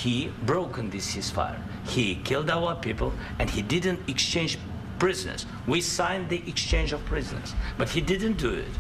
he broken this ceasefire. He killed our people, and he didn't exchange prisoners. We signed the exchange of prisoners, but he didn't do it.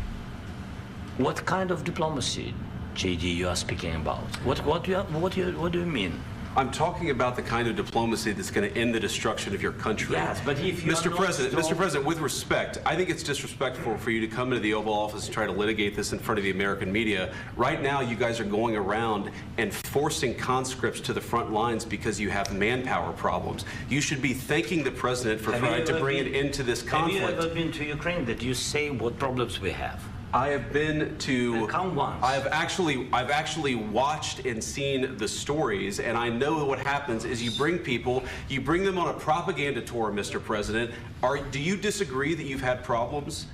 What kind of diplomacy, JD, you are speaking about? What do you mean? I'm talking about the kind of diplomacy that's going to end the destruction of your country. Yes, but if you Mr. President, with respect, I think it's disrespectful for you to come into the Oval Office and try to litigate this in front of the American media. Right now, you guys are going around and forcing conscripts to the front lines because you have manpower problems. You should be thanking the President for trying to bring an end to this conflict. Have you ever been to Ukraine that you say what problems we have? I have been to. Come once. I've actually watched and seen the stories, and I know what happens is you bring them on a propaganda tour, Mr. President. Do you disagree that you've had problems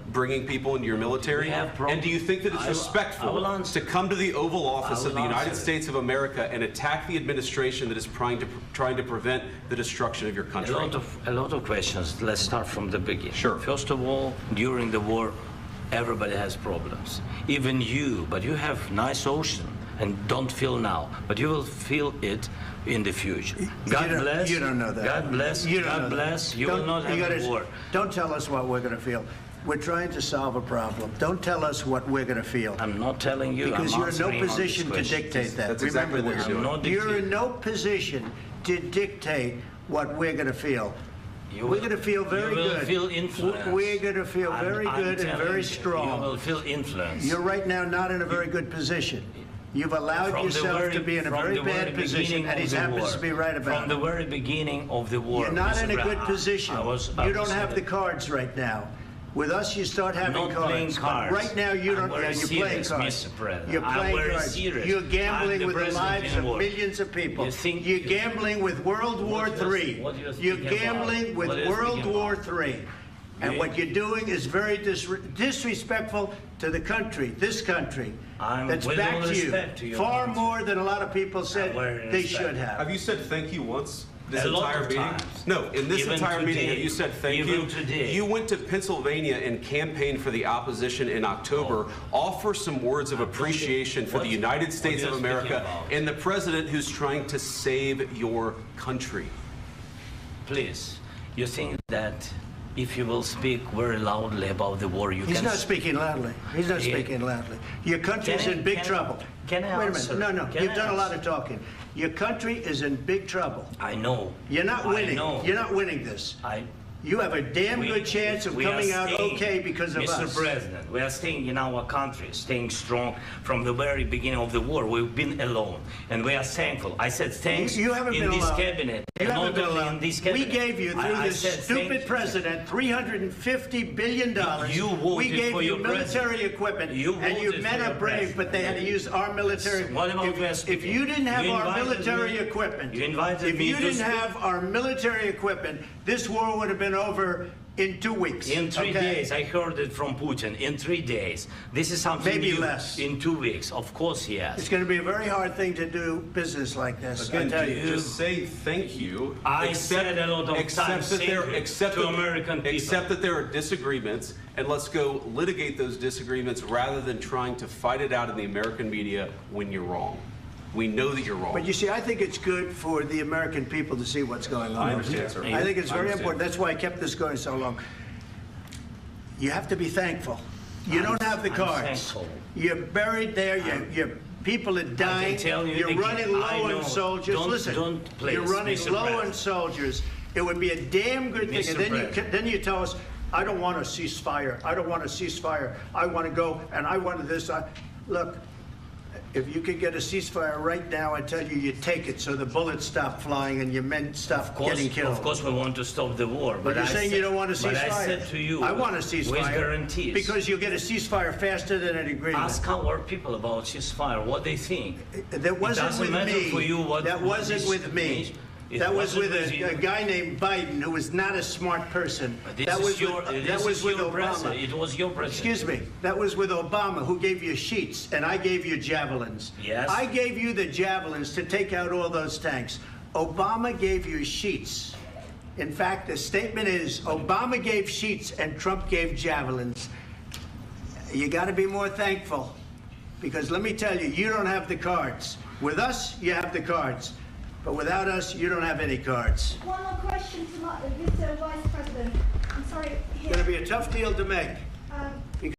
bringing people into your military? And do you think that it's respectful to come to the Oval Office of the United States of America and attack the administration that is trying to prevent the destruction of your country? A lot of questions. Let's start from the beginning. Sure. First of all, during the war, everybody has problems, even you, but you have nice ocean and don't feel now, but you will feel it in the future. God bless. You don't know that. God bless. You don't God know bless. That. You will not have a war. Don't tell us what we're going to feel. We're trying to solve a problem. Don't tell us what we're going to feel. I'm not telling you. Because you're in no position to dictate that. That's exactly what you're doing. You're in no position to dictate what we're going to feel. We're going to feel very good. You will feel influence. We're going to feel very good and very strong. You will feel influence. You're right now not in a very good position. You've allowed yourself to be in a very bad position, and he happens to be right about it. From the very beginning of the war. You're not in a good position. You don't have the cards right now. With us, you start having cards. Cards. Right now, you don't. You're playing cards. You're playing cards. You're gambling with the lives of millions of people. You're gambling with World War III. You're gambling with World War III. And what you're doing is very disrespectful to the country, this country, that's backed you far more than a lot of people said they should have. Have you said thank you once? This a entire meeting? Times. No, in this even entire today, meeting, have you said thank you? Today. You went to Pennsylvania and campaigned for the opposition in October. Offer some words of appreciation for the United States of America and the president who's trying to save your country. Please, you think that if you will speak very loudly about the war, He's not speaking loudly. He's not speaking loudly. Your country's in big trouble. Can I Wait a answer? minute. No. You've done a lot of talking. Your country is in big trouble. I know. You're not winning. I know. You're not winning this. You have a damn good chance of coming out okay because of us. Mr. President, we are staying in our country, staying strong from the very beginning of the war. We've been alone, and we are thankful. I said thanks you haven't in been this alone. cabinet. You haven't been only alone. in this cabinet. We gave you, through this stupid president, $350 billion. You voted we gave for you your military equipment, and you men are brave, but they had to use our military. What about if you didn't have our military equipment, if you didn't have our military equipment, this war would have been over in 2 weeks. In 3 days. I heard it from Putin. In 3 days. This is something maybe new. Less. In 2 weeks. Of course, yes. It's going to be a very hard thing to do business like this. Again, I tell you. just say thank you. I said a lot of times to American people. Accept that there are disagreements, and let's go litigate those disagreements rather than trying to fight it out in the American media when you're wrong. We know that you're wrong. But you see, I think it's good for the American people to see what's going on. I understand, sir. I think it's very important. That's why I kept this going so long. You have to be thankful. You don't have the cards. You're buried there. Your people are dying. You're running low on soldiers. Listen, you're running low on soldiers. It would be a damn good thing. And then you tell us, I don't want a ceasefire. I don't want a ceasefire. I want to go, and I want this. Look. If you could get a ceasefire right now, I tell you, you take it so the bullets stop flying and your men stop getting killed. Of course, we want to stop the war. But you're saying you don't want a ceasefire. But I said to you, I want a ceasefire. With guarantees. Because you'll get a ceasefire faster than an agreement. Ask our people about ceasefire, what they think. That wasn't with me. For you that wasn't with me. That was with a guy named Biden, who was not a smart person. That was with Obama. It was your president. Excuse me. That was with Obama, who gave you sheets, and I gave you javelins. Yes. I gave you the javelins to take out all those tanks. Obama gave you sheets. In fact, the statement is Obama gave sheets and Trump gave javelins. You got to be more thankful, because let me tell you, you don't have the cards. With us, you have the cards. But without us, you don't have any cards. One more question to Mr. Vice President. I'm sorry. It's going to be a tough deal to make.